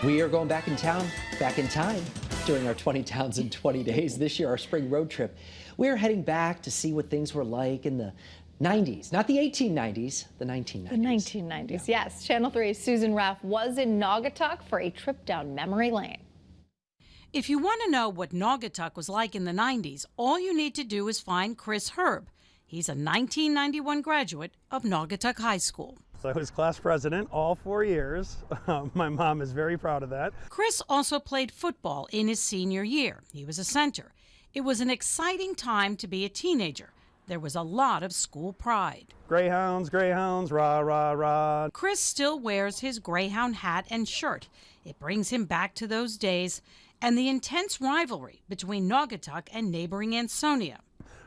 We are going back in time, doing our 20 towns in 20 days. This year, our spring road trip. We're heading back to see what things were like in the 90s, not the 1890s, the 1990s. The 1990s, yes. Channel 3's Susan Raff was in Naugatuck for a trip down memory lane. If you want to know what Naugatuck was like in the 90s, all you need to do is find Chris Herb. He's a 1991 graduate of Naugatuck High School. So I was class president all 4 years. My mom is very proud of that. Chris also played football in his senior year. He was a center. It was an exciting time to be a teenager. There was a lot of school pride. Greyhounds, Greyhounds, rah, rah, rah. Chris still wears his Greyhound hat and shirt. It brings him back to those days and the intense rivalry between Naugatuck and neighboring Ansonia.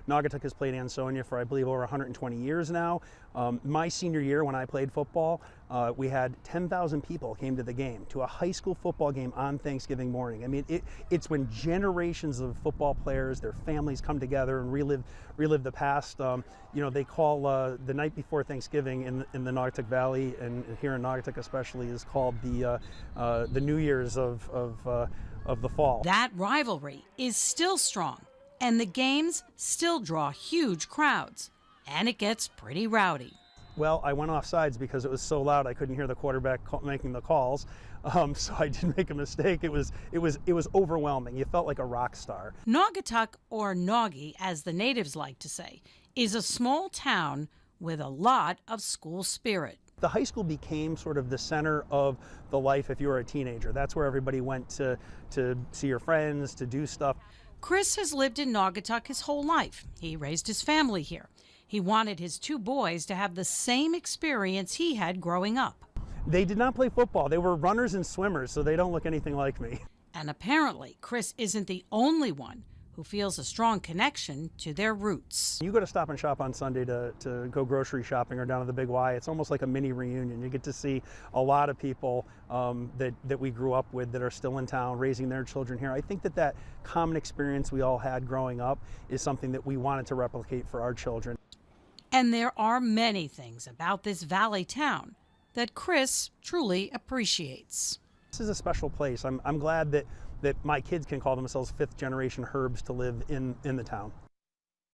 Naugatuck has played Ansonia for, I believe, over 120 years now. My senior year, when I played football, we had 10,000 people came to the game, to a high school football game on Thanksgiving morning. I mean, it's when generations of football players, their families come together and relive the past. You know, they call the night before Thanksgiving in the Naugatuck Valley, and here in Naugatuck especially, is called the New Year's of the fall. That rivalry is still strong, and the games still draw huge crowds, and it gets pretty rowdy. Well, I went off sides because it was so loud I couldn't hear the quarterback making the calls, so I did make a mistake. It was overwhelming. You felt like a rock star. Naugatuck, or Naugy as the natives like to say, is a small town with a lot of school spirit. The high school became sort of the center of the life if you were a teenager. That's where everybody went to see your friends, to do stuff. Chris has lived in Naugatuck his whole life. He raised his family here. He wanted his two boys to have the same experience he had growing up. They did not play football. They were runners and swimmers, so they don't look anything like me. And apparently, Chris isn't the only one who feels a strong connection to their roots. You go to Stop and Shop on Sunday to go grocery shopping or down to the Big Y. It's almost like a mini reunion. You get to see a lot of people that we grew up with that are still in town, raising their children here. I think that common experience we all had growing up is something that we wanted to replicate for our children. And there are many things about this valley town that Chris truly appreciates. This is a special place. I'm glad that my kids can call themselves fifth generation Herbs to live in the town.